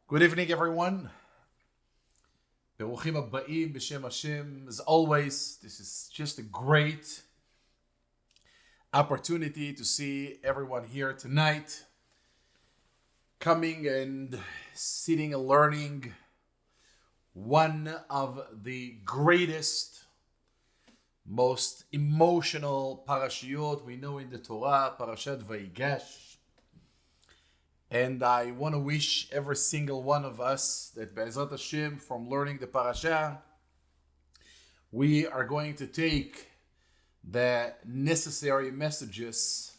Good evening, everyone. Beruchim Abbaim b'Shem Hashem. As always, this is just a great opportunity to see everyone here tonight, coming and sitting and learning one of the greatest, most emotional parashiyot we know in the Torah, Parashat VAYIGASH. And I want to wish every single one of us that Be'ezrat Hashem, from learning the parasha, we are going to take the necessary messages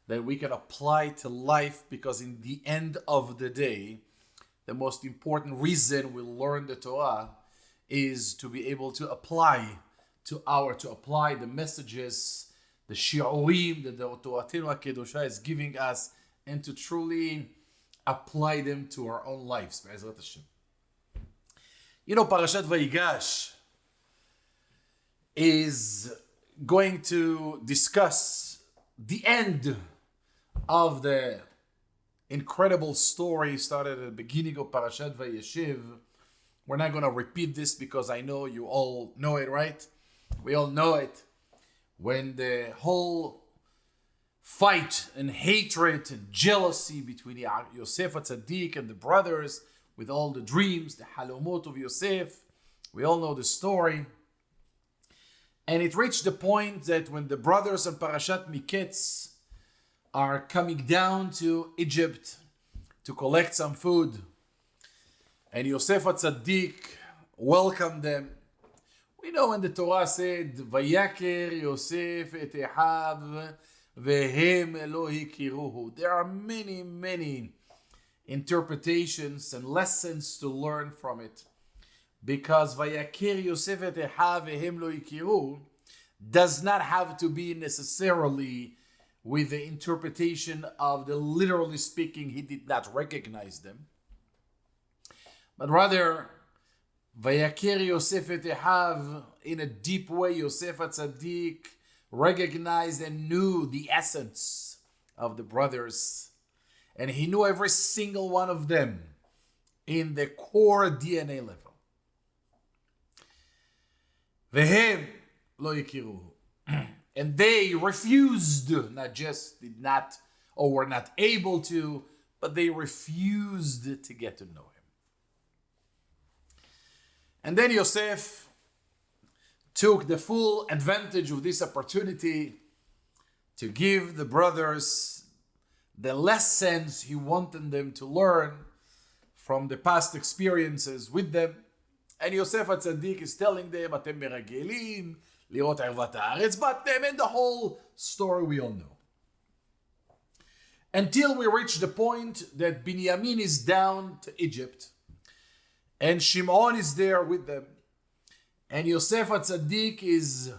that we can apply to life, because in the end of the day, the most important reason we learn the Torah is to be able to apply the messages, the shiurim that the Toledano HaKedosha is giving us, and to truly apply them to our own lives. You know, Parashat VAYIGASH is going to discuss the end of the incredible story started at the beginning of Parashat VaYeshiv. We're not going to repeat this because I know you all know it, right? We all know it. When the whole fight and hatred and jealousy between Yosef HaTzadik and the brothers, with all the dreams, the halomot of Yosef. We all know the story. And it reached the point that when the brothers in Parashat Miketz are coming down to Egypt to collect some food, and Yosef HaTzadik welcomed them. We know when the Torah said, Vayaker Yosef et Echav Vehem lo hikiruhu. There are many interpretations and lessons to learn from it, because Vayaker Yosef et Echav Vehem lo hikiruhu does not have to be necessarily with the interpretation of the literally speaking, he did not recognize them, but rather Vayaker Yosef et Echav, in a deep way, Yosef HaTzadik recognized and knew the essence of the brothers, and he knew every single one of them in the core DNA level. Vehem lo yikiruhu. And they refused, not just did not or were not able to, but they refused to get to know him. And then Yosef took the full advantage of this opportunity to give the brothers the lessons he wanted them to learn from the past experiences with them. And Yosef HaTzadik is telling them, Atem meragelim, lirot ervat haaretz batem, and the whole story we all know. Until we reach the point that Binyamin is down to Egypt, and Shimon is there with them. And Yosef HaTzadik is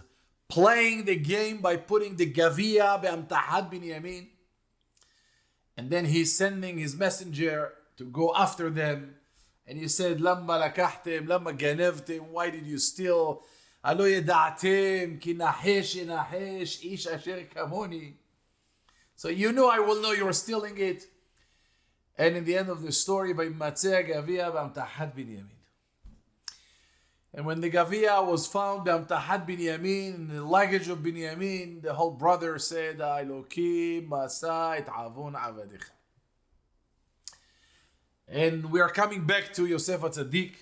playing the game by putting the Gavia be'amtahat Binyamin. And then he's sending his messenger to go after them. And he said, Lama lakahtem, lama ganevtem, why did you steal? Alo yeda'atem, ki nahesh yenahesh, ish asher kamoni. So you know, I will know you were stealing it. And in the end of the story, Vayimatzeh Gavia be'amtahat Binyamin. And when the Gavia was found, Be'amtahat Binyamin, in the luggage of Binyamin, the whole brother said, Elokim masa et avon avadecha. And we are coming back to Yosef HaTzadik.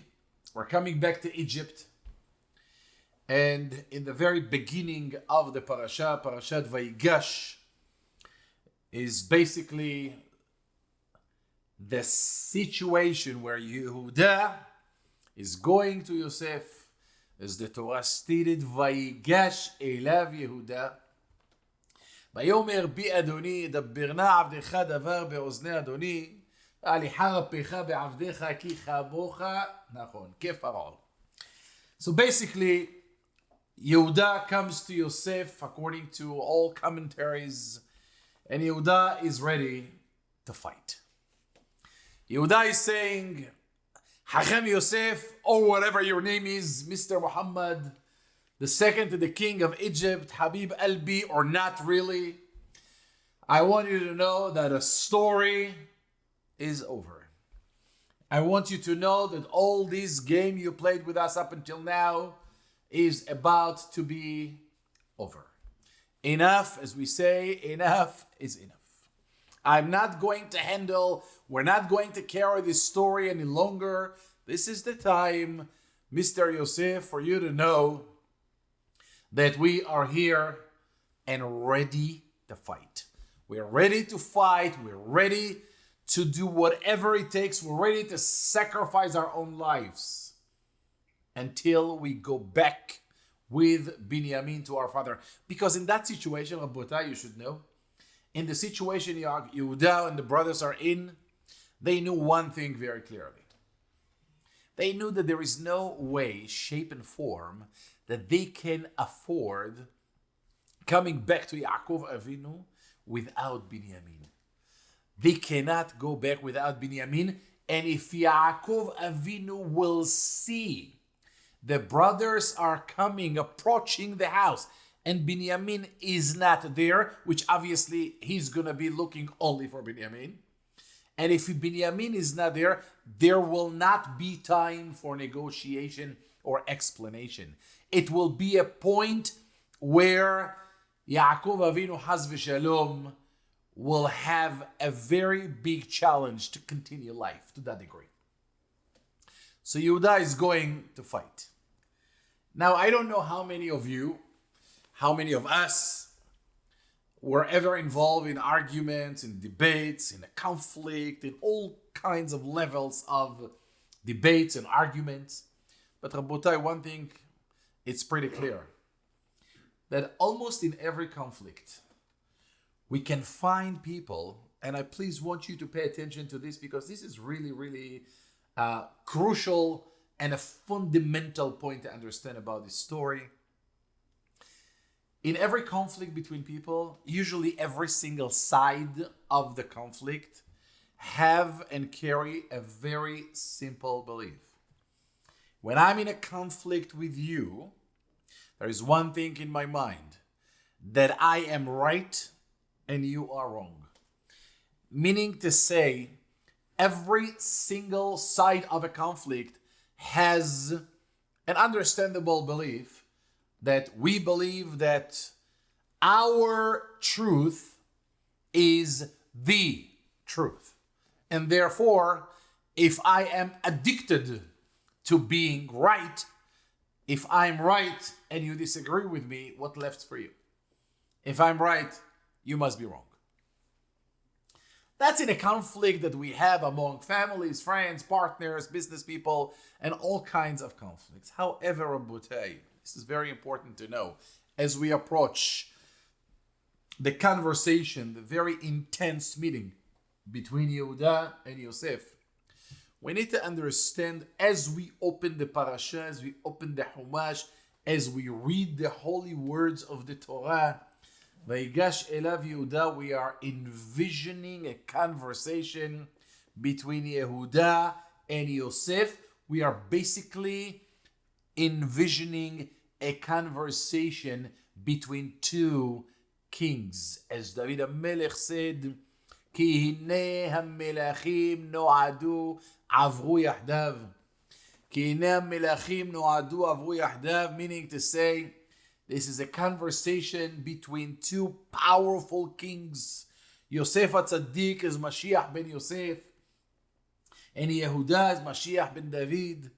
We're coming back to Egypt. And in the very beginning of the parasha, Parashat VaYigash, is basically the situation where Yehuda is going to Yosef, as the Torah stated, Vayigash elav Yehuda. Vayomer bi Adoni, dabirna avdecha davar beozne Adoni, aliha rapecha beavdecha ki chabocha, nachon, kefarol. So basically, Yehuda comes to Yosef, according to all commentaries, and Yehuda is ready to fight. Yehuda is saying, Hachem Yosef, or whatever your name is, Mr. Muhammad, the second to the king of Egypt, Habib Albi, or not really, I want you to know that a story is over. I want you to know that all this game you played with us up until now is about to be over. Enough, as we say, enough is enough. We're not going to carry this story any longer. This is the time, Mr. Yosef, for you to know that we are here and ready to fight. We're ready to fight. We're ready to do whatever it takes. We're ready to sacrifice our own lives until we go back with Binyamin to our father. Because in that situation, Rabotai, you should know, in the situation Yehuda and the brothers are in, they knew one thing very clearly. They knew that there is no way, shape, and form that they can afford coming back to Yaakov Avinu without Binyamin. They cannot go back without Binyamin. And if Yaakov Avinu will see the brothers are coming, approaching the house, and Binyamin is not there, which obviously he's going to be looking only for Binyamin. And if Binyamin is not there, there will not be time for negotiation or explanation. It will be a point where Yaakov Avinu Haz v'Shalom will have a very big challenge to continue life to that degree. So Yehuda is going to fight. Now, I don't know how many of you, how many of us were ever involved in arguments, in debates, in a conflict, in all kinds of levels of debates and arguments. But Rabotai, one thing, it's pretty clear that almost in every conflict, we can find people, and I please want you to pay attention to this because this is really, really crucial and a fundamental point to understand about this story. In every conflict between people, usually every single side of the conflict have and carry a very simple belief. When I'm in a conflict with you, there is one thing in my mind, that I am right and you are wrong. Meaning to say, every single side of a conflict has an understandable belief that we believe that our truth is the truth. And therefore, if I am addicted to being right, if I'm right and you disagree with me, what left for you? If I'm right, you must be wrong. That's in a conflict that we have among families, friends, partners, business people, and all kinds of conflicts. However, Rabotai, this is very important to know as we approach the conversation, the very intense meeting between Yehuda and Yosef. We need to understand as we open the parasha, as we open the Humash, as we read the holy words of the Torah, VAYIGASH Elav Yehuda, we are envisioning a conversation between Yehuda and Yosef. We are basically envisioning a conversation between two kings. As David HaMelech said, Ki hinei hamelachim no'adu avru yahdav. Ki hinei hamelachim no'adu avru yahdav, meaning to say, this is a conversation between two powerful kings. Yosef HaTzadik is Mashiach ben Yosef, and Yehuda is Mashiach ben David.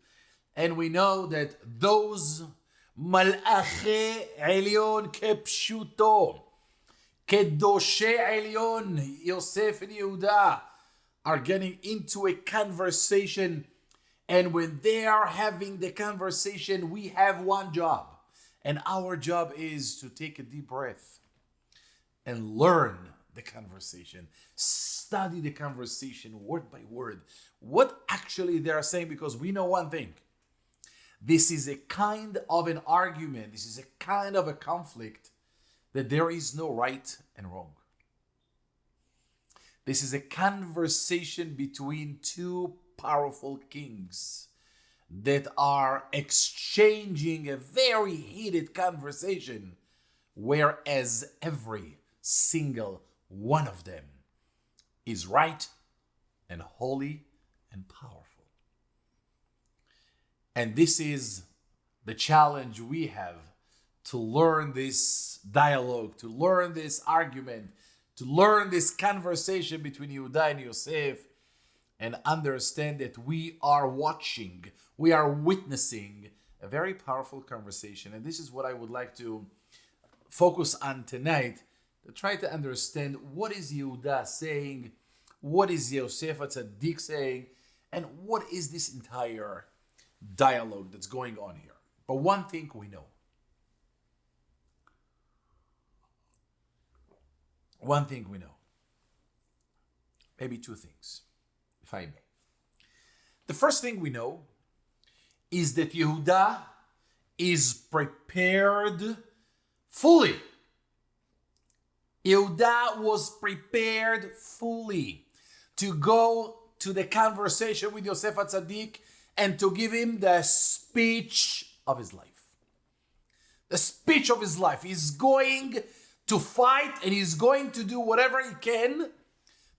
And we know that those Malachei Elyon Kepshuto, Kedoshei Elyon, Yosef and Yehuda, are getting into a conversation. And when they are having the conversation, we have one job. And our job is to take a deep breath and learn the conversation, study the conversation word by word, what actually they are saying, because we know one thing. This is a kind of an argument, this is a kind of a conflict that there is no right and wrong. This is a conversation between two powerful kings that are exchanging a very heated conversation, whereas every single one of them is right and holy and powerful. And this is the challenge we have, to learn this dialogue, to learn this argument, to learn this conversation between Yehuda and Yosef, and understand that we are watching, we are witnessing a very powerful conversation. And this is what I would like to focus on tonight, to try to understand what is Yehuda saying, what is Yosef HaTzadik saying, and what is this entire dialogue that's going on here. But one thing we know. One thing we know. Maybe two things, if I may. The first thing we know is that Yehuda is prepared fully. Yehuda was prepared fully to go to the conversation with Yosef HaTzadik and to give him the speech of his life. The speech of his life. He's going to fight, and he's going to do whatever he can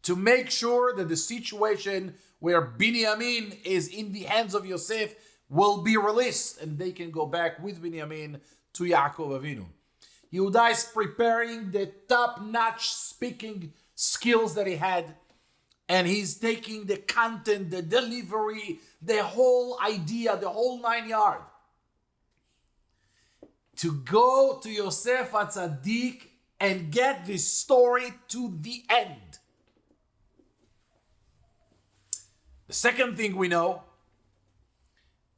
to make sure that the situation where Binyamin is in the hands of Yosef will be released, and they can go back with Binyamin to Yaakov Avinu. Yehuda is preparing the top-notch speaking skills that he had, and he's taking the content, the delivery, the whole idea, the whole 9 yards, to go to Yosef HaTzadik and get this story to the end. The second thing we know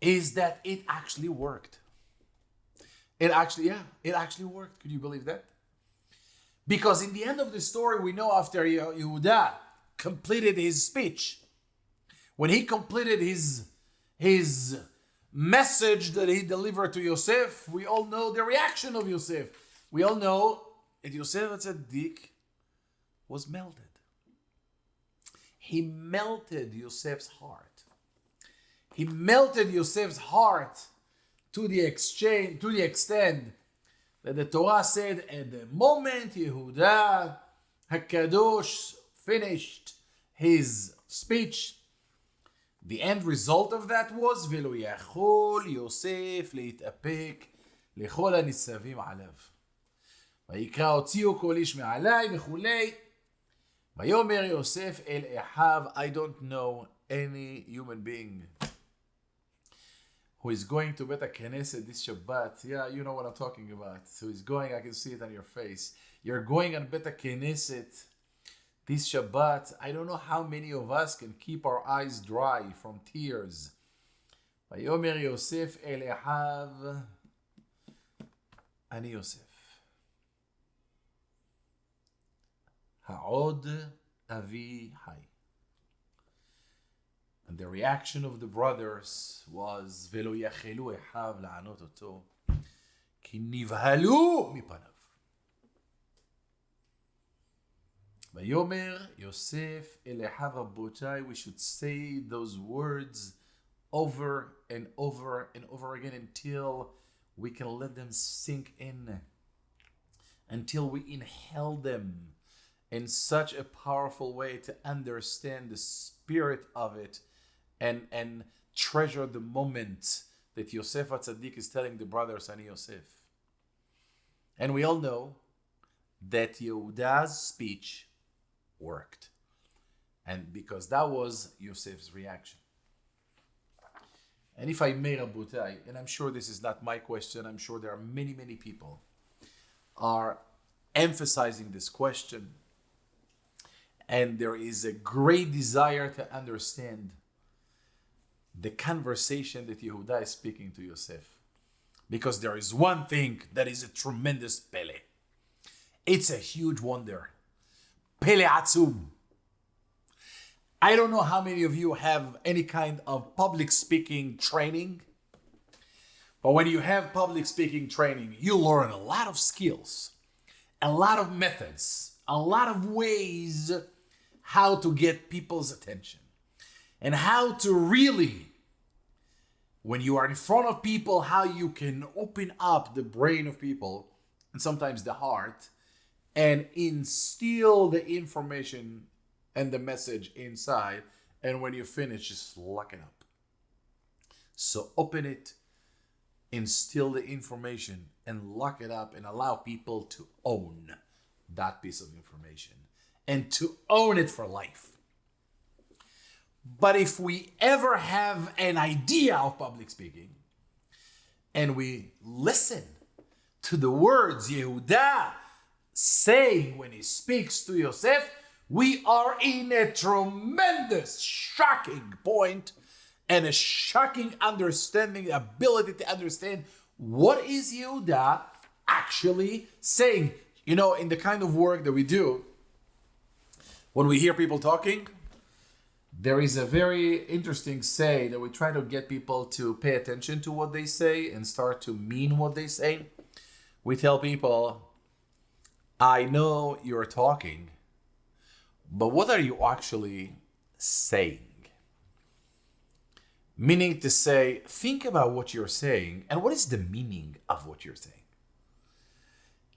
is that it actually worked. It actually worked. Could you believe that? Because in the end of the story, we know after Yehuda completed his speech, when he completed his message that he delivered to Yosef, we all know the reaction of Yosef. We all know that Yosef HaTzadik was melted. He melted Yosef's heart. He melted Yosef's heart to the extent that the Torah said, at the moment Yehuda HaKadosh finished his speech, the end result of that was ולא יכול יוסף להתאפק לכל הניצבים עליו. ויקרא הוציאו כל איש מעלי וכולי. ויאמר יוסף אל אחיו, I don't know any human being who is going to Bet HaKnesset this Shabbat. Yeah, you know what I'm talking about. So he's going, I can see it on your face. You're going on Bet HaKnesset this Shabbat. I don't know how many of us can keep our eyes dry from tears. ויאמר יוסף אל אחיו, אני יוסף. העוד אבי חי. And the reaction of the brothers was, ולא יכלו אחיו לענות אותו, כי נבהלו מפניו. ויאמר יוסף אל אחיו, רבותיי, we should say those words over and over and over again until we can let them sink in, until we inhale them in such a powerful way to understand the spirit of it and treasure the moment that Yosef HaTzadik is telling the brothers, Ani Yosef. And we all know that Yehuda's speech worked. And because that was Yosef's reaction. And if I may, Rabotai, and I'm sure this is not my question, I'm sure there are many, many people are emphasizing this question. And there is a great desire to understand the conversation that Yehuda is speaking to Yosef. Because there is one thing that is a tremendous pele. It's a huge wonder. Pele atzum. I don't know how many of you have any kind of public speaking training. But when you have public speaking training, you learn a lot of skills, a lot of methods, a lot of ways how to get people's attention. And how to really, when you are in front of people, how you can open up the brain of people, and sometimes the heart, and instill the information and the message inside, and when you finish, just lock it up. So open it, instill the information, and lock it up and allow people to own that piece of information and to own it for life. But if we ever have an idea of public speaking and we listen to the words Yehuda saying when he speaks to Yosef, we are in a tremendous, shocking point and a shocking understanding, ability to understand what is Yehuda actually saying. You know, in the kind of work that we do, when we hear people talking, there is a very interesting say that we try to get people to pay attention to what they say and start to mean what they say. We tell people, I know you're talking, but what are you actually saying? Meaning to say, think about what you're saying and what is the meaning of what you're saying.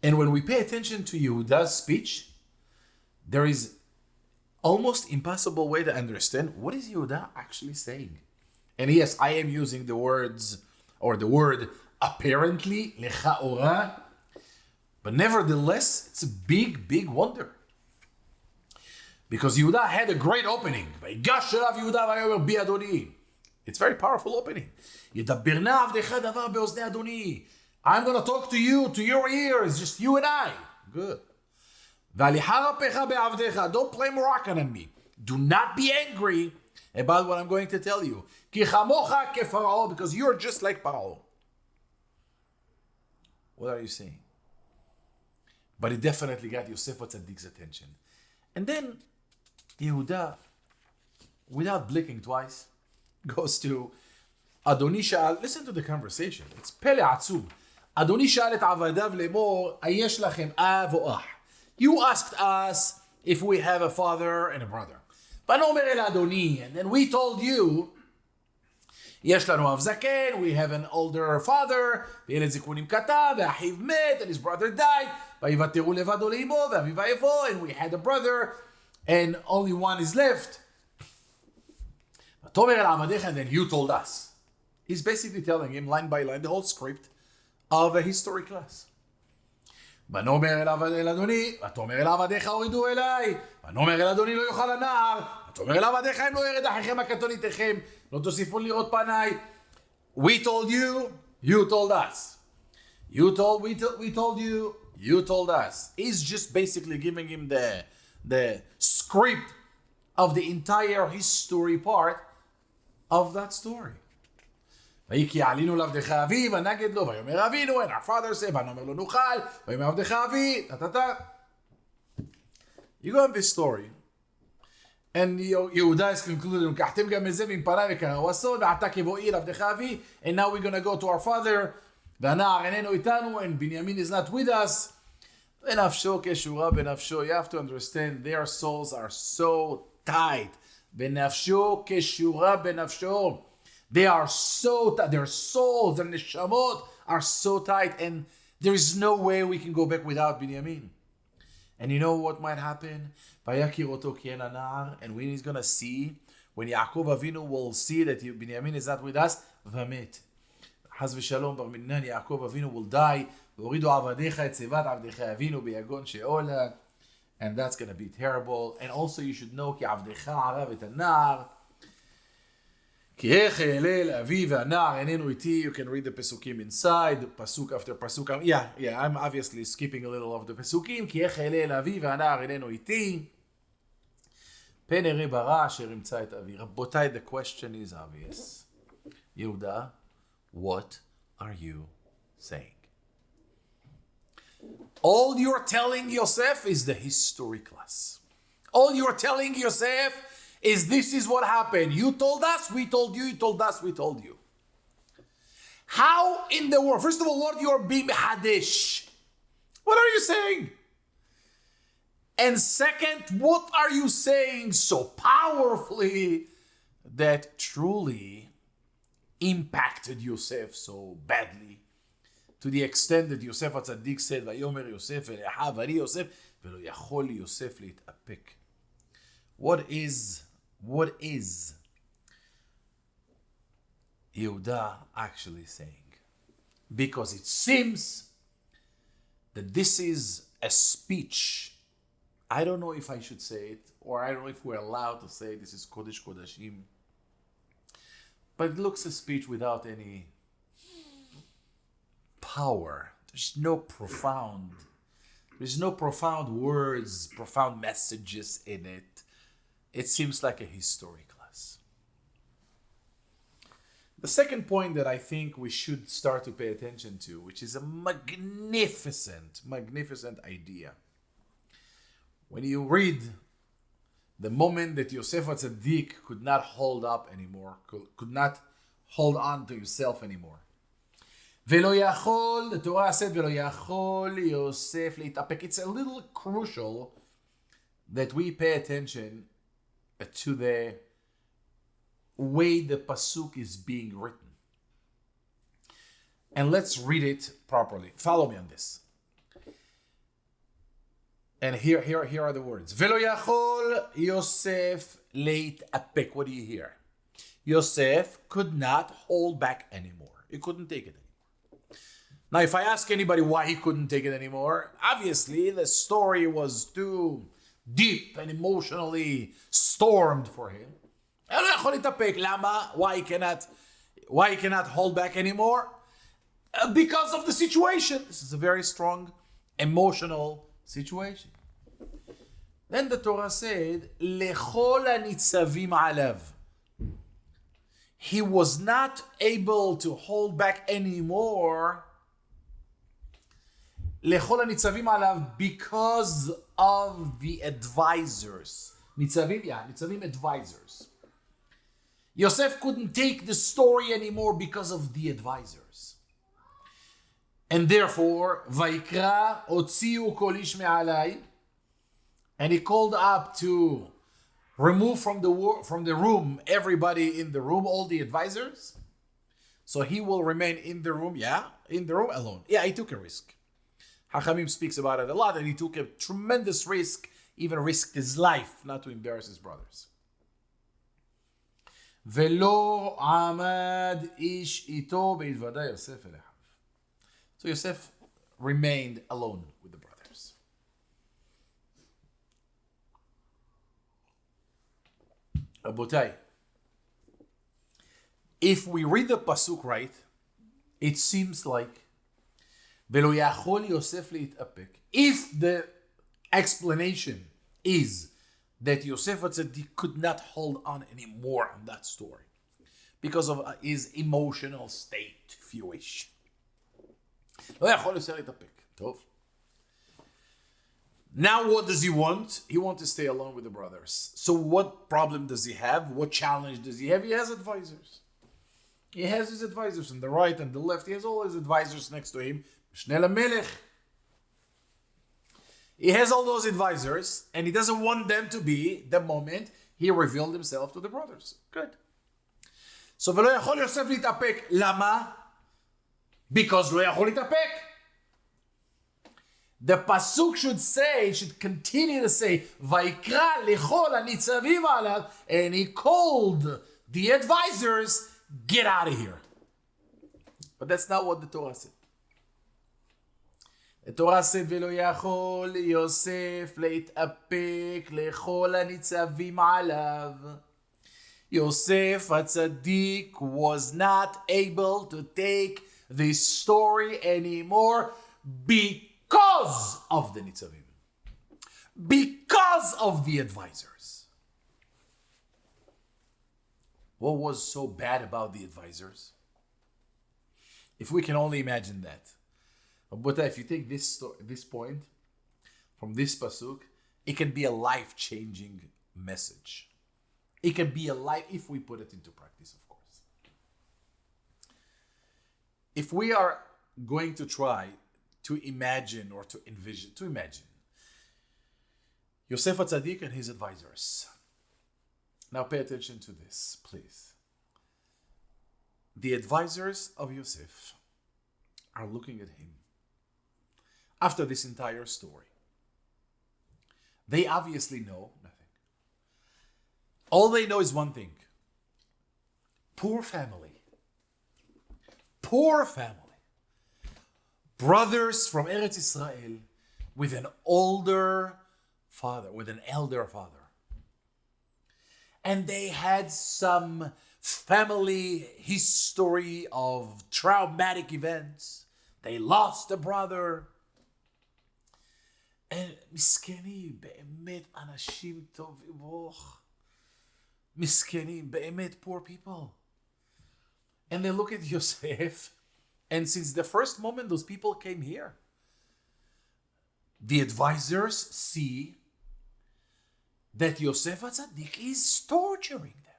And when we pay attention to Yehuda's speech, there is almost impossible way to understand what is Yehuda actually saying. And yes, I am using the words or the word apparently, lechaora, but nevertheless, it's a big, big wonder. Because Yehuda had a great opening. VAYIGASH Yehuda vayomer bi Adoni. It's a very powerful opening. ידברנה עבדך דבר באוזני אדוני. I'm going to talk to you, to your ears, just you and I. Good. והליכה רפך בעבדך. Don't play Moroccan on me. Do not be angry about what I'm going to tell you. כי כמוך כפרעה, because you're just like Paro. What are you saying? But it definitely got Yosef Tzadik's attention. And then Yehuda, without blinking twice, goes to Adoni Sha'al. Listen to the conversation. It's Pele Atzum. Adoni Sha'al et avadav lemor, ayesh lachem av o ach. You asked us if we have a father and a brother. Vanomer el Adoni. And then we told you, yesh lanu av zaken, we have an older father, v'eled zikunim kata, v'achiv met, and his brother died, v'yivateru levado leimo, v'aviv vayavo, and we had a brother, and only one is left. And then you told us. He's basically telling him line by line the whole script of a history class. ונאמר אל אדוני, ותאמר אל עבדיך הורידו אליי, ונאמר אל אדוני לא יאכל הנער, ותאמר אל עבדיך אם לא ירד אחיכם הקטון איתכם, לא תוסיפון לראות פניי. We told you, you told us. We told you, you told us. He's just basically giving him the script of the entire history part of that story. ויהי עלינו לעבדך אבי ונגד לו ויאמר אבינו, and our father said, ונאמר לו נאכל, ויאמר עבדך אבי, You go on this story, and Yehuda is concluding, קחתם גם את זה ועם פניי וכרעו ועתה כבואי לעבדך אבי, and now we're going to go to our father, והנער איננו איתנו, and Binyamin is not with us. בנפשו כשורה בנפשו. You have to understand, their souls are so tight. בנפשו כשורה בנפשו. They are so tight. Their souls, their neshamot are so tight, and there is no way we can go back without Binyamin. And you know what might happen? And when he's going to see, when Yaakov Avinu will see that Binyamin is not with us, v'met. Haz v'shalom bar minan, Yaakov Avinu will die. והורידו עבדיך את שיבת עבדיך אבינו ביגון שאולה, and that's going to be terrible. And also you should know כי עבדיך ערב את הנער, כי איך אעלה לאבי והנער איננו איתי. You can read the פסוקים inside, פסוק after פסוק. Yeah, I'm obviously skipping a little of the פסוקים. כי איך אעלה לאבי והנער איננו איתי. פן אראה ברע אשר ימצא את אבי. רבותיי, the question is obvious. יהודה, what are you saying? All you're telling Yosef is the history class. All you're telling Yosef is this is what happened. You told us, we told you, you told us, we told you. How in the world? First of all, what you're being hadish? What are you saying? And second, what are you saying so powerfully that truly impacted Yosef so badly? To the extent that Yosef HaTzadik said, ויאמר יוסף אל אחיו ואני יוסף, ולא יכול יוסף להתאפק. What is Yehuda actually saying? Because it seems that this is a speech. I don't know if I should say it, or I don't know if we're allowed to say this is Kodesh Kodashim. But it looks a speech without any power. There's no profound words, profound messages in it. It seems like a history class. The second point that I think we should start to pay attention to, which is a magnificent idea. When you read the moment that Yosef HaTzadik could not hold up anymore, could not hold on to himself anymore. Velo yachol, the Torah said, Velo yachol Yosef leitapek. It's a little crucial that we pay attention to the way the pasuk is being written. And let's read it properly. Follow me on this. And here are the words. Velo yachol Yosef leitapek. What do you hear? Yosef could not hold back anymore. He couldn't take it anymore. Now, if I ask anybody why he couldn't take it anymore, obviously the story was too deep and emotionally stormed for him. Why he cannot hold back anymore? Because of the situation. This is a very strong emotional situation. Then the Torah said, Lechol hanitzavim alav. He was not able to hold back anymore. Lechol hanitzavim alav, because of the advisors. Nitzavim advisors. Yosef couldn't take the story anymore because of the advisors. And therefore, Vaikra otziu kol ish me'alai, and he called up to remove from the room everybody in the room, all the advisors. So he will remain in the room, alone. Yeah, he took a risk. Hachamim speaks about it a lot, and he took a tremendous risk, even risked his life not to embarrass his brothers. Velo amad ish ito be'idvada Yosef elechav. So Yosef remained alone with the brothers. Abotai, if we read the pasuk right, it seems like Velo yachol Yosef leitapek. If the explanation is that Yosef HaTzadik could not hold on anymore on that story because of his emotional state, if you wish. Now what does he want? He wants to stay alone with the brothers. So what problem does he have? What challenge does he have? He has advisors. He has his advisors on the right and the left. He has all his advisors next to him. He has all those advisors, and he doesn't want them to be the moment he revealed himself to the brothers. Good. So velo yachol Yosef litapek. Lama? Because lo yachol litapek. The pasuk should continue to say, Vaikra lechol hanitzavim alav, and he called the advisors, get out of here. But that's not what the Torah said. The Torah said, Velo yachol Yosef leitapek lechol hanitzavim alav. Yosef HaTzadik was not able to take this story anymore because of the nitzavim. Because of the advisors. What was so bad about the advisors? If we can only imagine that. But if you take this point from this pasuk, it can be a life-changing message. It can be a life, if we put it into practice, of course. If we are going to try to imagine or to imagine Yosef HaTzadik and his advisors. Now pay attention to this, please. The advisors of Yosef are looking at him after this entire story. They obviously know nothing. All they know is one thing. Poor family. poor family. Brothers from Eretz Israel with an elder father. And they had some family history of traumatic events. They lost a brother. And מסכנים, באמת אנשים טובים, מסכנים, באמת poor people. And they look at Yosef, and since the first moment those people came here, the advisors see that Yosef HaTzadik is torturing them.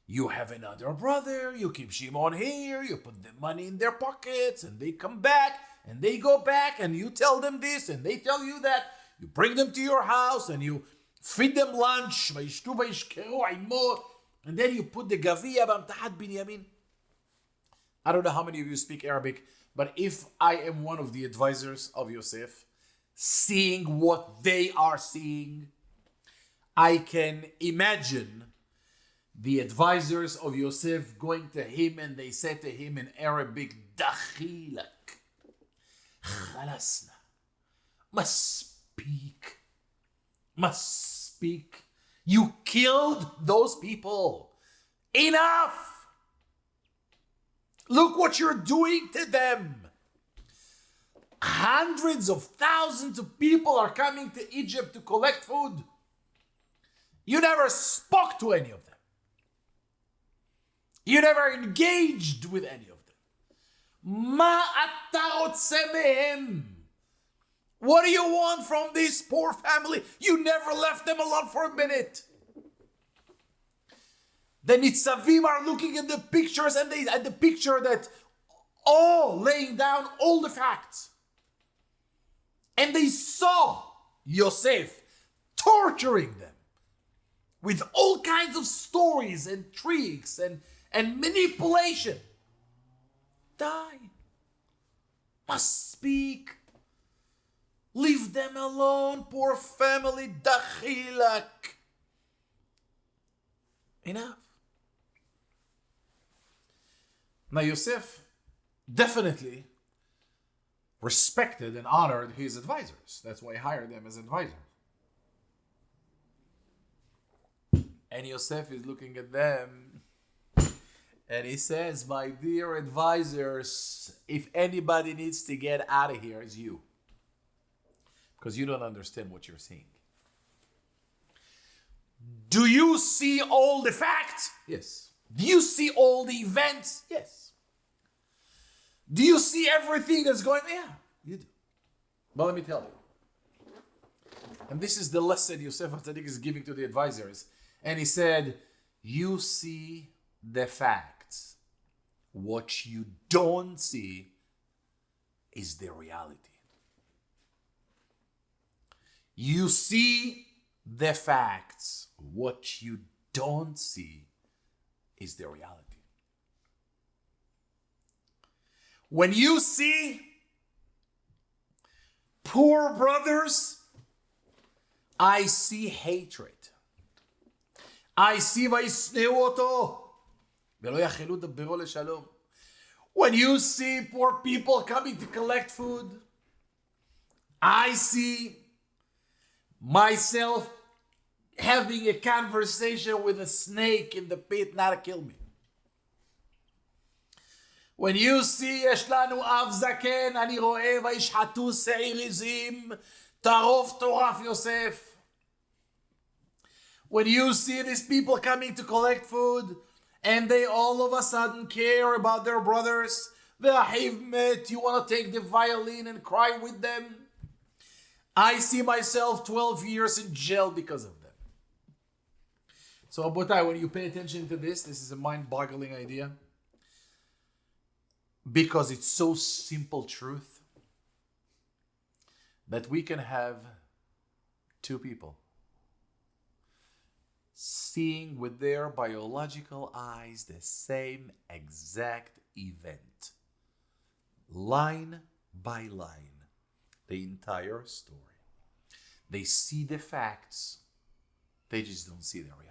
You have another brother, you keep Shimon here, you put the money in their pockets, and they come back, and they go back, and you tell them this, and they tell you that. You bring them to your house, and you feed them lunch, and then you put the Gavia B'Amtahat Binyamin. I don't know how many of you speak Arabic, but if I am one of the advisors of Yosef, seeing what they are seeing, I can imagine the advisors of Yosef going to him, and they said to him in Arabic, Dakhilak, Khalasna, must speak. You killed those people. Enough! Look what you're doing to them. Hundreds of thousands of people are coming to Egypt to collect food. You never spoke to any of them. You never engaged with any of them. Ma ata rotze mehem? What do you want from this poor family? You never left them alone for a minute. The Nitzavim are looking at the pictures, and they at the picture that all laying down all the facts. And they saw Yosef torturing them with all kinds of stories and tricks and manipulation. Die. Must speak. Leave them alone, poor family. Dakhilak. Enough. Now Yosef definitely respected and honored his advisors. That's why he hired them as advisors. And Yosef is looking at them and he says, my dear advisors, if anybody needs to get out of here, it's you. Because you don't understand what you're seeing. Do you see all the facts? Yes. Do you see all the events? Yes. Do you see everything that's going on? Yeah, you do. But let me tell you. And this is the lesson Yosef HaTzadik is giving to the advisors. And he said, you see the facts. What you don't see is the reality. You see the facts. What you don't see is the reality. When you see poor brothers, I see hatred. I see וישנאו אותו ולא יכלו דברו לשלום. When you see poor people coming to collect food, I see myself having a conversation with a snake in the pit not to kill me. When you see יש לנו אב זקן, אני רואה וישחטו שעיר עזים, טרוף טורף יוסף. When you see these people coming to collect food, and they all of a sudden care about their brothers, והאחיו מת, you want to take the violin and cry with them. I see myself 12 years in jail because of them. So, Abotai, when you pay attention to this is a mind-boggling idea. Because it's so simple truth that we can have two people seeing with their biological eyes the same exact event, line by line, the entire story. They see the facts, they just don't see the reality.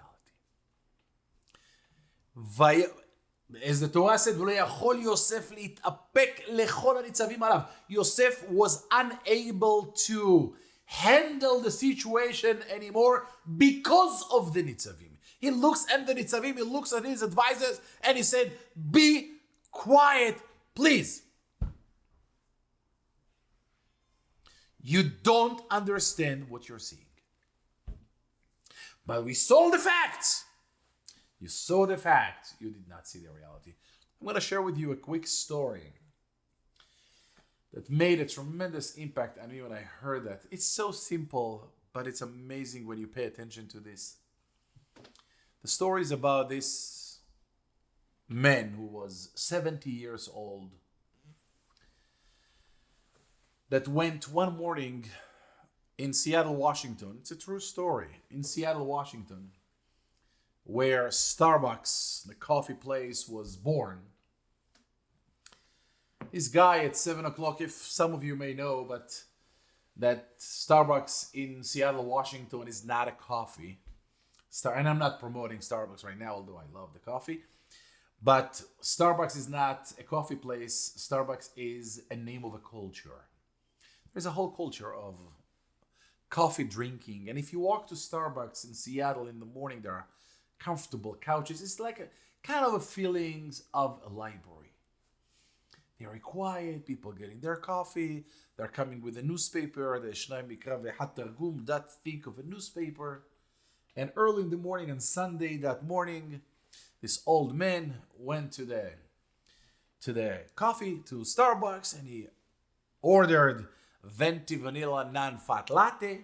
as the Torah said, "ולא יכול יוסף להתאפק לכל הניצבים עליו." Yosef was unable to handle the situation anymore because of the nitzavim. He looks at the nitzavim, he looks at his advisors, and he said, "Be quiet, please. You don't understand what you're seeing." But we saw the facts. You saw the facts. You did not see the reality. I'm going to share with you a quick story that made a tremendous impact on me when I heard that. It's so simple, but it's amazing when you pay attention to this. The story is about this man who was 70 years old that went one morning in Seattle, Washington. It's a true story. In Seattle, Washington, where Starbucks, the coffee place, was born. This guy at 7 o'clock, if some of you may know, but that Starbucks in Seattle, Washington is not a coffee. And I'm not promoting Starbucks right now, although I love the coffee. But Starbucks is not a coffee place. Starbucks is a name of a culture. There's a whole culture of coffee drinking. And if you walk to Starbucks in Seattle in the morning, there are comfortable couches. It's like a kind of a feelings of a library. Very quiet, people getting their coffee. They're coming with a newspaper, the Shnai Mikra Ve'hat Targum, that thick of a newspaper. And early in the morning on Sunday, that morning, this old man went to the coffee, to Starbucks, and he ordered venti vanilla non-fat latte.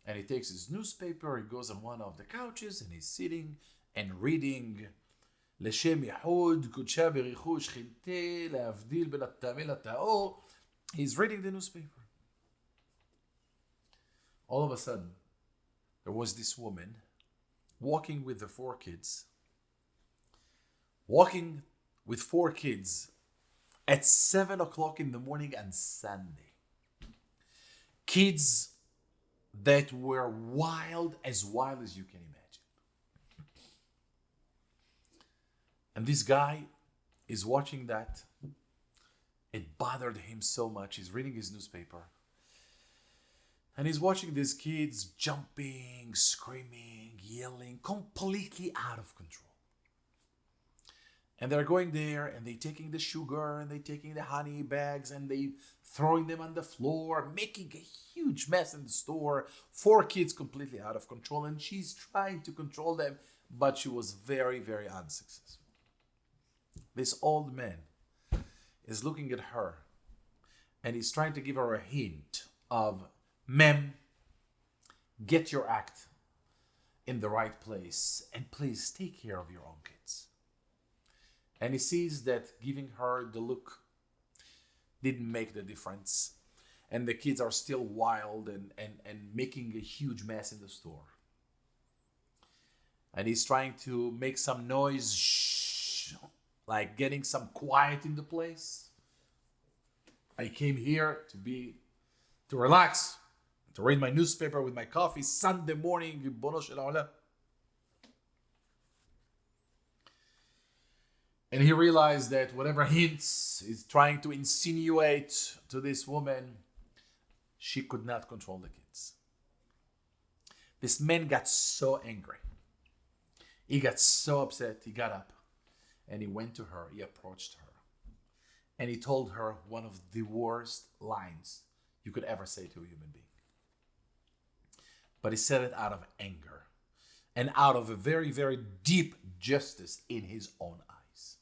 And he takes his newspaper, he goes on one of the couches, and he's sitting and reading לשם ייחוד, קודשה בריחו, שכינתה, להבדיל בין הטמא לטהור. He's reading the newspaper. All of a sudden, there was this woman walking with the 4 kids. Walking with 4 kids at 7 o'clock in the morning on Sunday. Kids that were wild as you can imagine. And this guy is watching that. It bothered him so much. He's reading his newspaper. And he's watching these kids jumping, screaming, yelling, completely out of control. And they're going there and they're taking the sugar and they're taking the honey bags and they throwing them on the floor, making a huge mess in the store. 4 kids completely out of control, and she's trying to control them, but she was very, very unsuccessful. This old man is looking at her and he's trying to give her a hint of, "Ma'am, get your act in the right place and please take care of your own kids." And he sees that giving her the look didn't make the difference. And the kids are still wild and making a huge mess in the store. And he's trying to make some noise, shh, like getting some quiet in the place. I came here to relax, to read my newspaper with my coffee, Sunday morning, Ribono shel Haolam. And he realized that whatever hints he's trying to insinuate to this woman, she could not control the kids. This man got so angry. He got so upset. He got up and he went to her. He approached her. And he told her one of the worst lines you could ever say to a human being. But he said it out of anger and out of a very, very deep justice in his own eyes.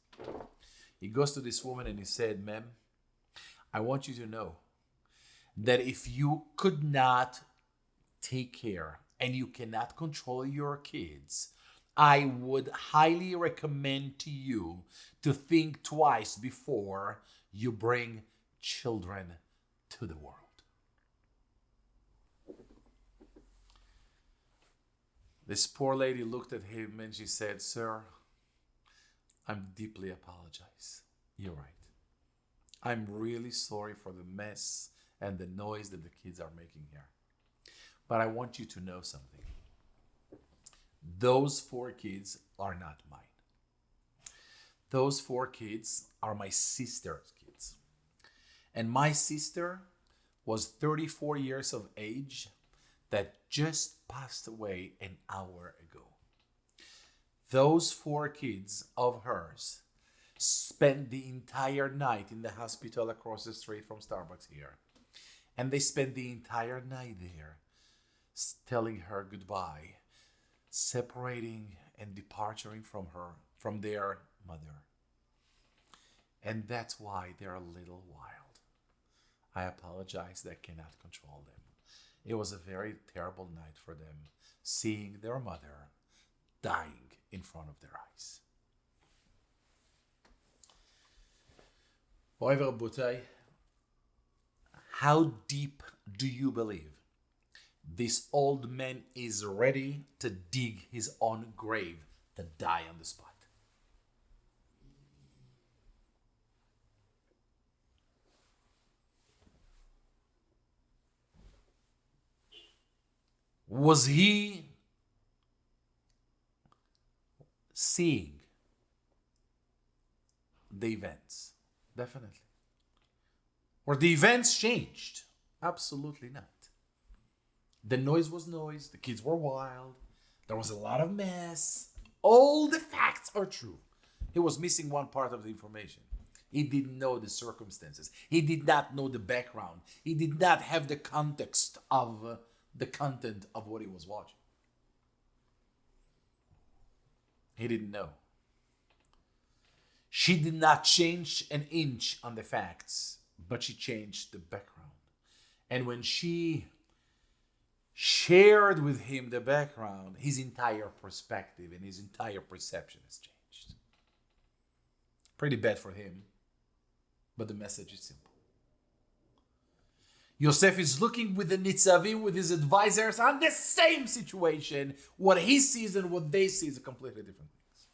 He goes to this woman and he said, "Ma'am, I want you to know that if you could not take care and you cannot control your kids, I would highly recommend to you to think twice before you bring children to the world." This poor lady looked at him and she said, "Sir, I'm deeply apologize. You're right. I'm really sorry for the mess and the noise that the kids are making here. But I want you to know something. Those 4 kids are not mine. Those 4 kids are my sister's kids. And my sister was 34 years of age that just passed away an hour ago. Those 4 kids of hers spent the entire night in the hospital across the street from Starbucks here. And they spent the entire night there telling her goodbye, separating and departing from their mother. And that's why they're a little wild. I apologize, that cannot control them. It was a very terrible night for them, seeing their mother dying in front of their eyes. However, Rabotai, how deep do you believe this old man is ready to dig his own grave, to die on the spot? Was he seeing the events? Definitely. Were the events changed? Absolutely not. The noise was noise. The kids were wild. There was a lot of mess. All the facts are true. He was missing one part of the information. He didn't know the circumstances. He did not know the background. He did not have the context of the content of what he was watching. He didn't know. She did not change an inch on the facts, but she changed the background. And when she shared with him the background, his entire perspective and his entire perception has changed. Pretty bad for him, but the message is simple. Yosef is looking with the Nitzavim, with his advisors, on the same situation. What he sees and what they see is completely different things.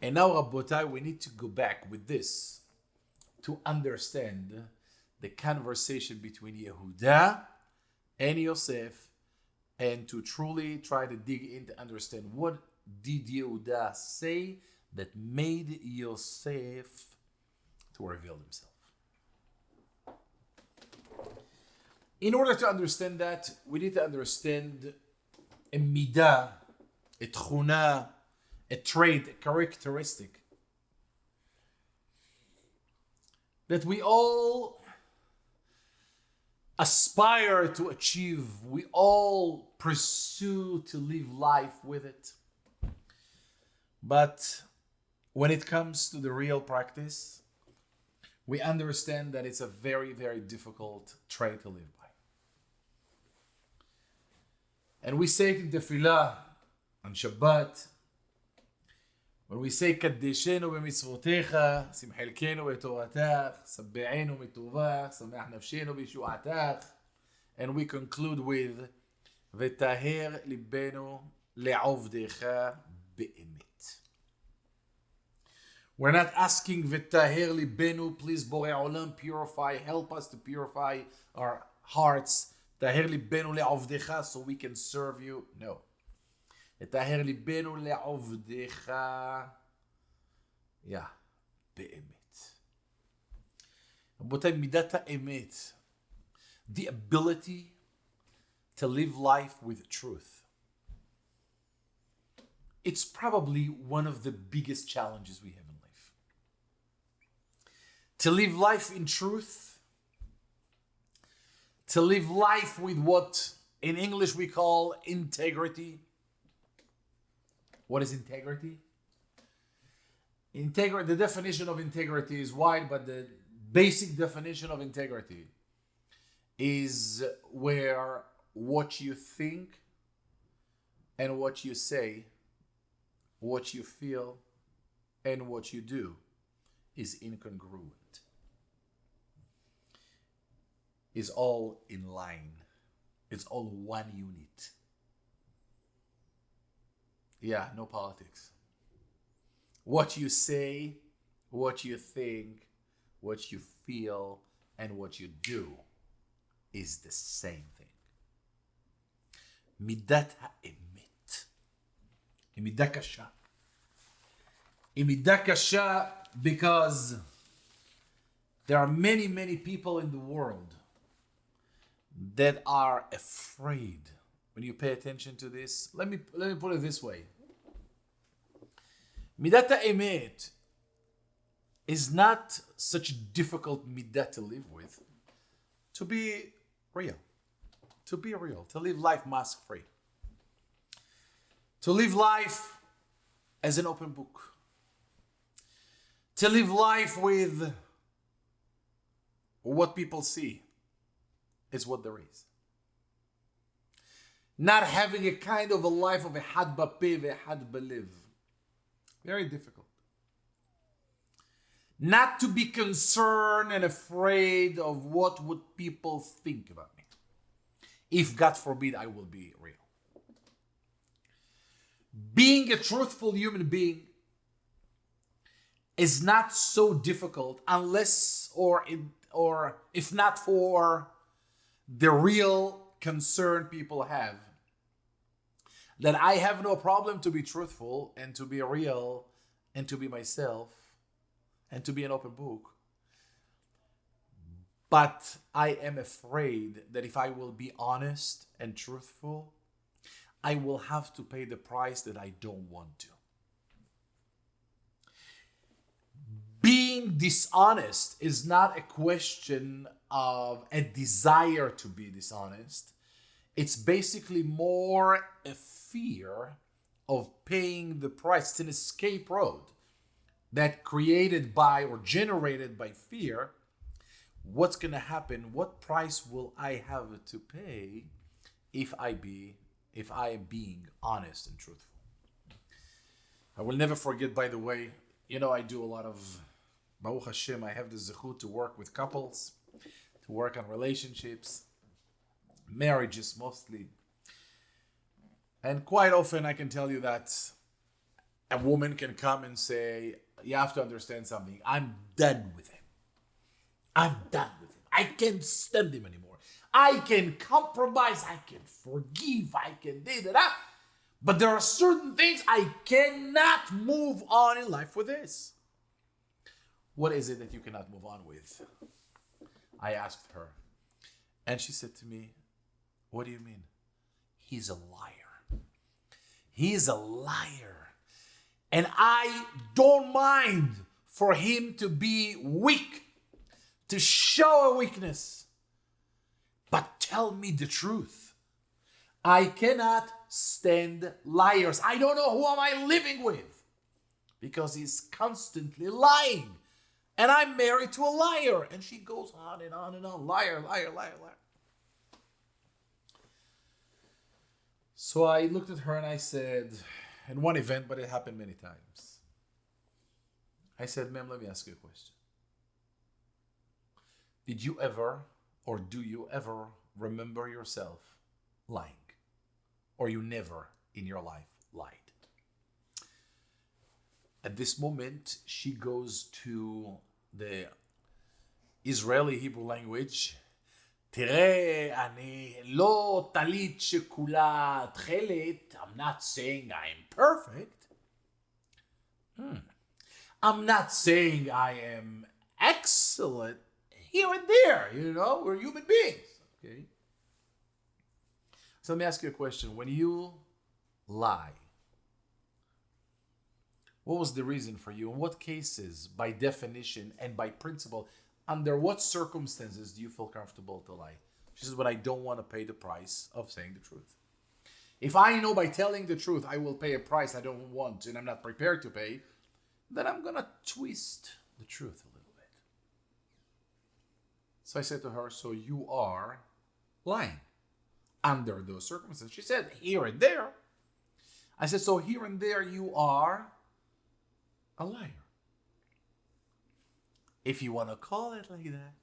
And now, Rabotai, we need to go back with this to understand the conversation between Yehuda and Yosef, and to truly try to dig in to understand what did Yehuda say that made Yosef to reveal himself. In order to understand that, we need to understand a midah, a tchuna, a trait, a characteristic that we all aspire to achieve. We all pursue to live life with it. But when it comes to the real practice, we understand that it's a very, very difficult trait to live by. And we say it in Tefillah on Shabbat, when we say Kaddeshenu b'mitzvotecha, Simchelkenu b'toratach, Sabbe'enu mituvach, Sameach nafshenu b'yeshu'atach, and we conclude with V'taher libenu le'ovdecha be'emet. We're not asking V'taher libenu, please Borei Olam, purify, help us to purify our hearts. Taher libenu le'ovdecha, so we can serve you. No. Taher libenu le'ovdecha. Yeah. Be'emet. Rabotai, midat ha'emet, the ability to live life with truth. It's probably one of the biggest challenges we have in life. To live life in truth, to live life with what in English we call integrity. What is integrity? The definition of integrity is wide, but the basic definition of integrity is where what you think and what you say, what you feel and what you do is incongruent. Is all in line. It's all one unit. Yeah, no politics. What you say, what you think, what you feel, and what you do is the same thing. Midat ha'emet. Midah kasha. היא מידה קשה because there are many, many people in the world that are afraid. When you pay attention to this, let me put it this way. Midat ha'emet is not such a difficult midah to live with. To be real. To be real. To live life mask-free. To live life as an open book. To live life with what people see is what there is. Not having a kind of a life of a had bapeh ve'had belev. Very difficult. Not to be concerned and afraid of what would people think about me. If God forbid I will be real. Being a truthful human being is not so difficult unless or if not for the real concern people have. That I have no problem to be truthful and to be real and to be myself and to be an open book. But I am afraid that if I will be honest and truthful, I will have to pay the price that I don't want to. Being dishonest is not a question of a desire to be dishonest. It's basically more a fear of paying the price. It's an escape road that created by or generated by fear. What's going to happen? What price will I have to pay if I am being honest and truthful? I will never forget, by the way, I do a lot of, Baruch Hashem, I have the zechut to work with couples, to work on relationships, marriages mostly. And quite often I can tell you that a woman can come and say, you have to understand something. I'm done with him. I'm done with him. I can't stand him anymore. I can compromise. I can forgive. I can do that. But there are certain things I cannot move on in life with this. What is it that you cannot move on with? I asked her. And she said to me, what do you mean? He's a liar. He's a liar. And I don't mind for him to be weak, to show a weakness. But tell me the truth. I cannot stand liars. I don't know who am I living with. Because he's constantly lying. And I'm married to a liar. And she goes on and on and on. Liar, liar, liar, liar. So I looked at her and I said, in one event, but it happened many times. I said, ma'am, let me ask you a question. Did you ever, or do you ever remember yourself lying? Or you never in your life lied? At this moment, she goes to the Israeli Hebrew language. תראה, אני לא טלית שכולה תכלת. I'm not saying I'm perfect. I'm not saying I am excellent here and there. We're human beings. Okay. So let me ask you a question. When you lie, what was the reason for you? In what cases, by definition and by principle, under what circumstances do you feel comfortable to lie? She says, when I don't want to pay the price of saying the truth. If I know by telling the truth I will pay a price I don't want and I'm not prepared to pay, then I'm going to twist the truth a little bit. So I said to her, so you are lying under those circumstances. She said, here and there. I said, so here and there you are a liar. If you want to call it like that.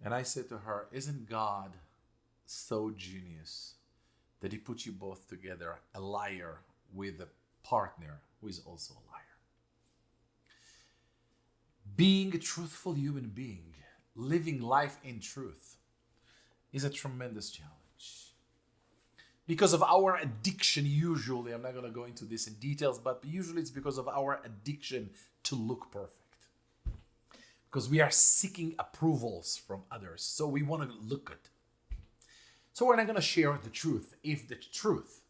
And I said to her, isn't God so genius that he put you both together, a liar with a partner who is also a liar? Being a truthful human being, living life in truth, is a tremendous challenge. because of our addiction, usually, I'm not going to go into this in details, but usually it's because of our addiction to look perfect. Because we are seeking approvals from others. So we want to look good. So we're not going to share the truth if the truth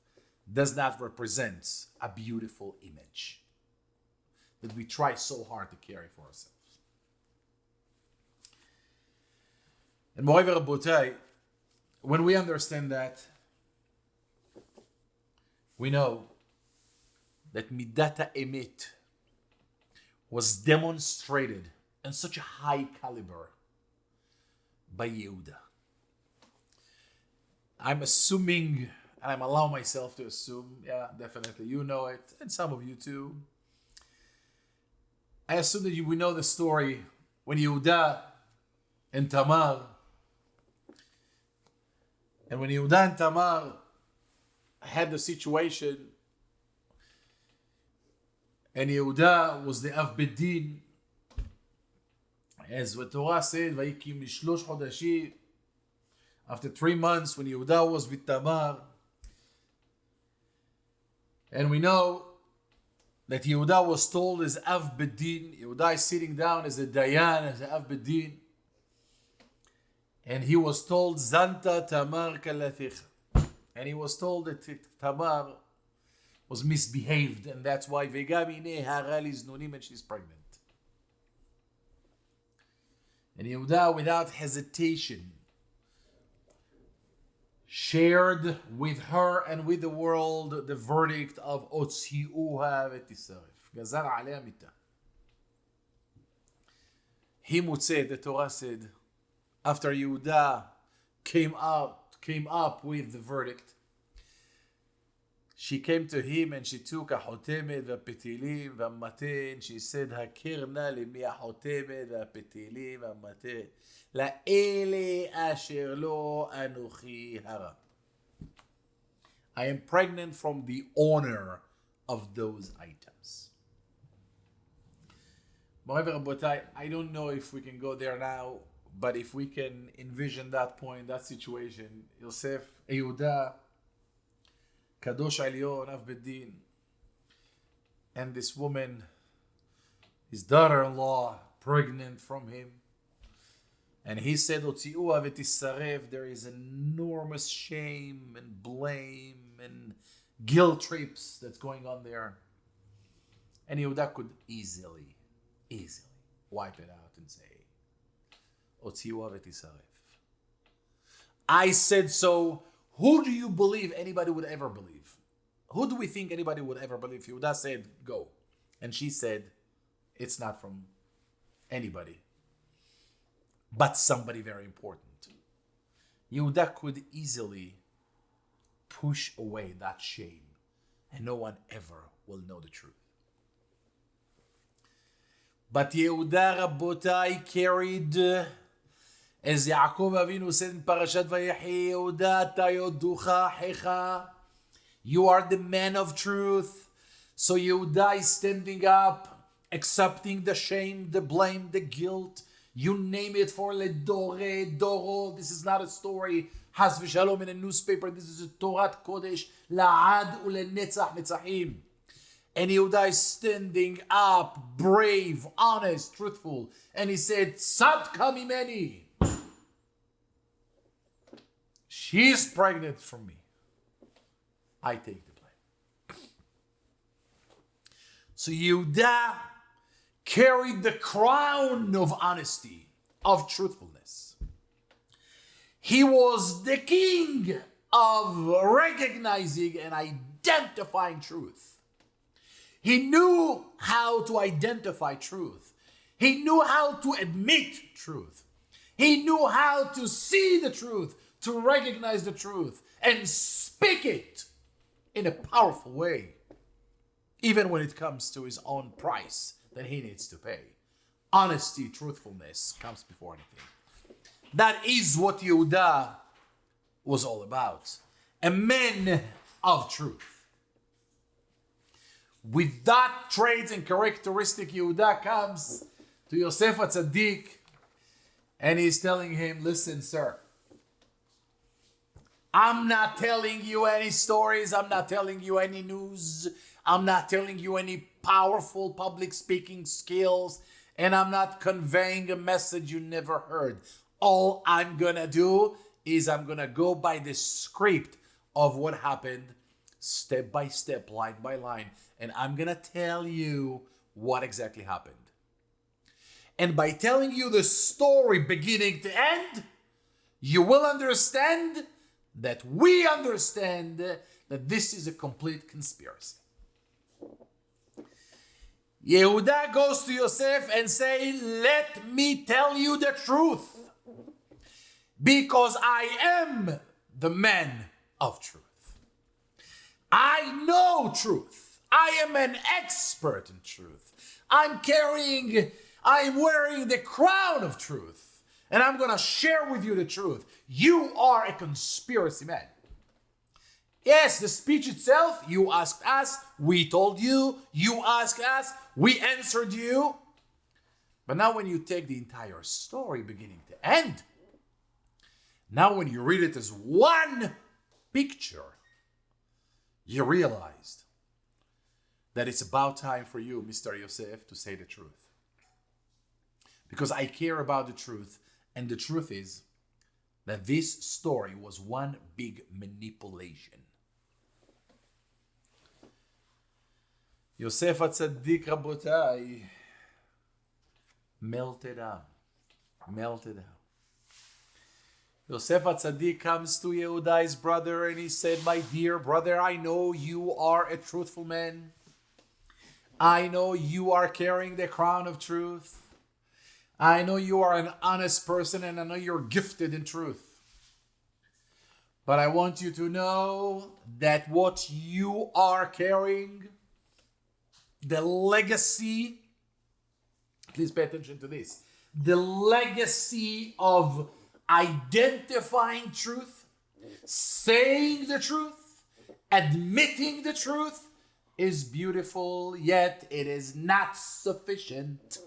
does not represent a beautiful image that we try so hard to carry for ourselves. And moreover, Rabotai, when we understand that, we know that Midat Emet was demonstrated in such a high caliber by Yehuda. I'm assuming, and I'm allowing myself to assume, yeah, definitely, you know it, and some of you too. I assume that we know the story when Yehuda and Tamar, and when Yehuda and Tamar had the situation, and Yehuda was the Av Bedin, as the Torah said, Vayikim Mishlosh Chodashim. After 3 months, when Yehuda was with Tamar, and we know that Yehuda was told as Av Bedin, Yehuda is sitting down as a Dayan, as a Av Bedin, and he was told, Zanta Tamar Kalathecha. And he was told that Tamar was misbehaved, and that's why Vegamine Harali Znunim, and she's pregnant. And Yehuda, without hesitation, shared with her and with the world the verdict of Otziuha v'tisaref. Gazar alea mita. He motzeh, the Torah said, after Yehuda came up with the verdict, she came to him and she took a hotemet v'petilim v'mate, and she said, Hakir na limi hotemet v'petilim v'mate la'ele asher lo anuchi hara. I am pregnant from the owner of those items. Moreover, Rabotai, I don't know if we can go there now, but if we can envision that point, that situation, Yosef, Yehuda, Kadosh Elyon, Av Bedin, and this woman, his daughter-in-law, pregnant from him. And he said, Otziuha v'tisaref, there is enormous shame and blame and guilt trips that's going on there. And Yehuda could easily wipe it out and say, Otziuha v'tisaref. I said so. Who do you believe anybody would ever believe? Who do we think anybody would ever believe? Yehuda said, go. And she said, it's not from anybody, but somebody very important. Yehuda could easily push away that shame, and no one ever will know the truth. But Yehuda, Rabotai, carried, as Yaakov Avinu said in Parashat Vayehi, Yehuda tayoducha hecha, you are the man of truth. So Yehuda is standing up, accepting the shame, the blame, the guilt, you name it, for ledore doro. This is not a story, has v'shalom, in a newspaper. This is a Torat Kodesh, la'ad ulenetzach netzachim. And Yehuda is standing up, brave, honest, truthful. And he said, Tzadka mimeni. She's pregnant from me. I take the blame. So Yehuda carried the crown of honesty, of truthfulness. He was the king of recognizing and identifying truth. He knew how to identify truth. He knew how to admit truth. He knew how to see the truth, to recognize the truth, and speak it in a powerful way, even when it comes to his own price that he needs to pay. Honesty, truthfulness comes before anything. That is what Yehuda was all about. A man of truth. With that trait and characteristic, Yehuda comes to Yosef HaTzadik, and he's telling him, listen, sir, I'm not telling you any stories. I'm not telling you any news. I'm not telling you any powerful public speaking skills. And I'm not conveying a message you never heard. All I'm gonna do is I'm gonna go by the script of what happened, step by step, line by line. And I'm gonna tell you what exactly happened. And by telling you the story beginning to end, you will understand that we understand that this is a complete conspiracy. Yehuda goes to Yosef and say, let me tell you the truth, because I am the man of truth. I know truth. I am an expert in truth. I'm wearing the crown of truth, and I'm going to share with you the truth. You are a conspiracy man. Yes, the speech itself, you asked us, we told you, you asked us, we answered you. But now when you take the entire story beginning to end, now when you read it as one picture, you realized that it's about time for you, Mr. Yosef, to say the truth. Because I care about the truth, and the truth is that this story was one big manipulation. Yosef HaTzadik, Rabotai, melted down. Yosef HaTzadik comes to Yehuda, his brother, and he said, my dear brother, I know you are a truthful man. I know you are carrying the crown of truth. I know you are an honest person, and I know you're gifted in truth. But I want you to know that what you are carrying, the legacy, please pay attention to this, the legacy of identifying truth, saying the truth, admitting the truth is beautiful, yet it is not sufficient.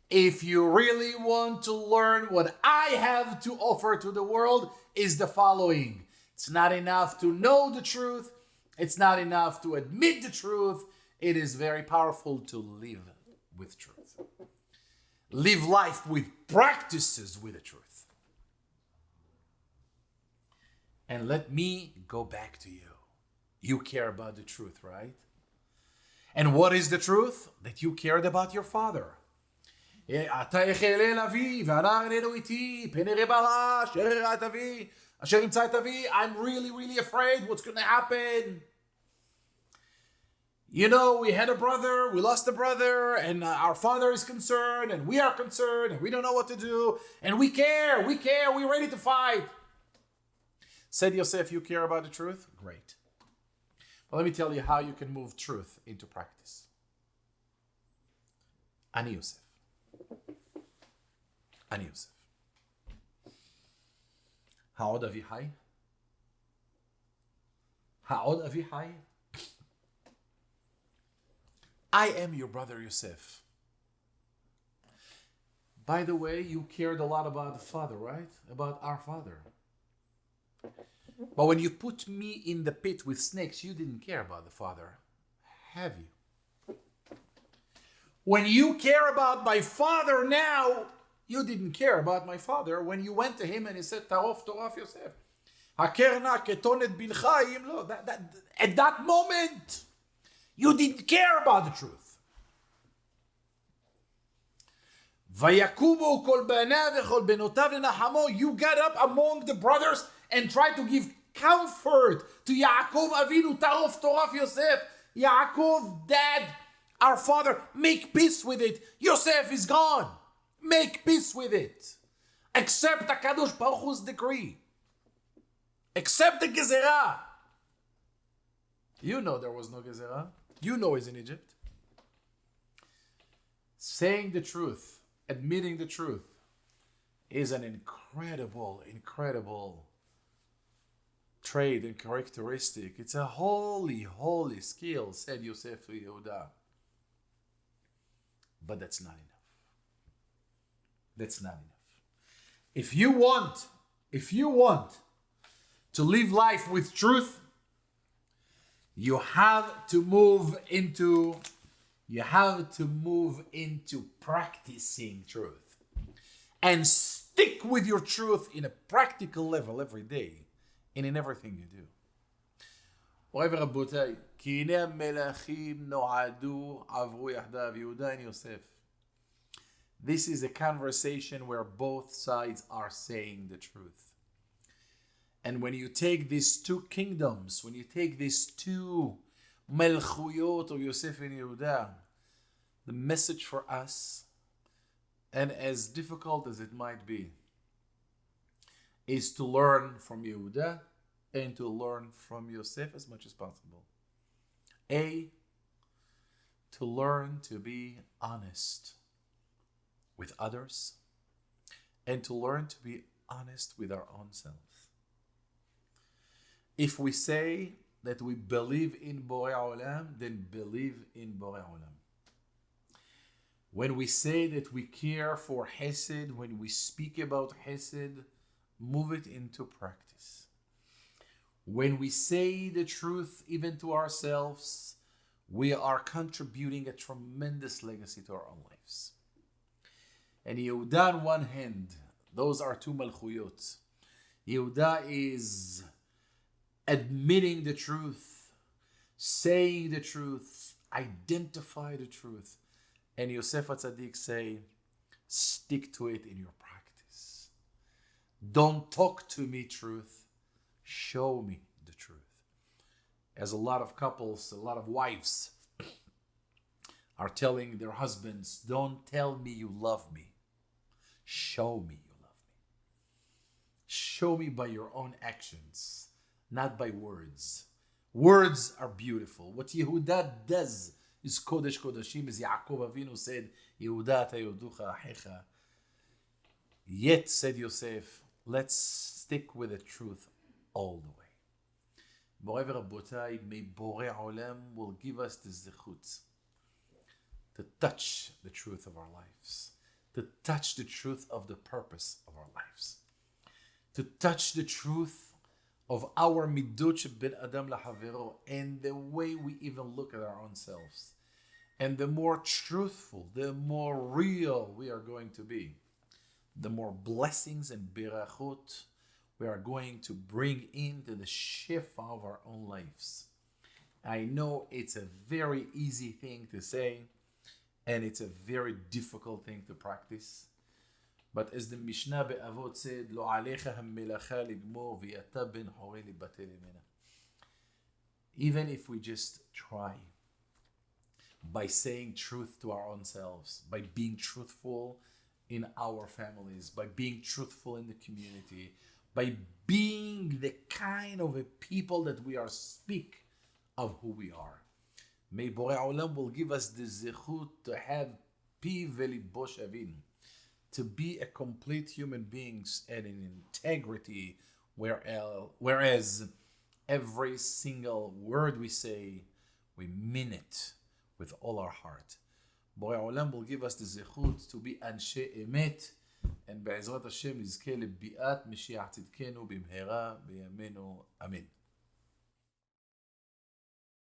If you really want to learn what I have to offer to the world, is the following. It's not enough to know the truth. It's not enough to admit the truth. It is very powerful to live with truth. Live life with practices with the truth. And let me go back to you. You care about the truth, right? And what is the truth? That you cared about your father. I'm really afraid what's going to happen. You know, we had a brother, we lost a brother, and our father is concerned, and we are concerned, and we don't know what to do, and we care, we're ready to fight. Said Yosef, you care about the truth? Great. But let me tell you how you can move truth into practice. Ani Yosef. Ha'od avi hai? Ha'od avi hai? I am your brother Yosef. By the way, you cared a lot about the father, right? About our father. But when you put me in the pit with snakes, you didn't care about the father. Have you? When you care about my father now, you didn't care about my father when you went to him and he said, Taraf Yosef. Hakerna ketonet bilchaim. No, at that moment, you didn't care about the truth. Vayakumu kol banav v'chol benotav lenachamo. You got up among the brothers and tried to give comfort to Yaakov Avinu, Taraf Yosef. Yaakov, dad, our father, make peace with it. Yosef is gone. Make peace with it. Accept HaKadosh Baruch Hu's decree. Accept the Gezerah. You know there was no Gezerah. You know he's in Egypt. Saying the truth, admitting the truth, is an incredible trait and characteristic. It's a holy skill, said Yosef to Yehuda. But that's not enough. That's not enough. If you want to live life with truth, you have to move into practicing truth. And stick with your truth in a practical level every day and in everything you do. מוריי ורבותיי, כי הנה המלכים נועדו עברו יחדיו, יהודה and יוסף. This is a conversation where both sides are saying the truth. And when you take these two kingdoms, when you take these two melchuyot of Yosef and Yehuda, the message for us, and as difficult as it might be, is to learn from Yehuda and to learn from Yosef as much as possible. A, to learn to be honest with others and to learn to be honest with our own selves. If we say that we believe in Borei Olam, then believe in Borei Olam. When we say that we care for Hesed, when we speak about Hesed, move it into practice. When we say the truth even to ourselves, we are contributing a tremendous legacy to our own lives. And Yehuda on one hand, those are two malchuyot. Yehuda is admitting the truth, saying the truth, identify the truth. And Yosef HaTzadik say, stick to it in your practice. Don't talk to me truth, show me the truth. As a lot of couples, a lot of wives are telling their husbands, don't tell me you love me, show me you love me. Show me by your own actions, not by words. Words are beautiful. What Yehuda does is Kodesh Kodashim, as Yaakov Avinu said, Yehuda ata yoducha achecha. Yet, said Yosef, let's stick with the truth all the way. Moray v'rabotai, may Borei Olam will give us the zechut to touch the truth of our lives, to touch the truth of the purpose of our lives, to touch the truth of our midot ben adam lahavero, and the way we even look at our own selves. And the more truthful, the more real we are going to be, the more blessings and berachot we are going to bring into the shift of our own lives. I know it's a very easy thing to say, and it's a very difficult thing to practice. But as the Mishnah Be'avot said, Lo alecha hamelacha ligmor v'yata ben horei libatel imena. Even if we just try, by saying truth to our own selves, by being truthful in our families, by being truthful in the community, by being the kind of a people that we are, speak of who we are. May Borei Olam will give us the zechut to have pi v'libo shavin, to be a complete human beings and in integrity, whereas every single word we say, we mean it with all our heart. Borei Olam will give us the zechut to be anshe emet, and be'ezrat Hashem nizke lebi'at Mashiach tzidkenu b'mhera b'yamenu. Amen.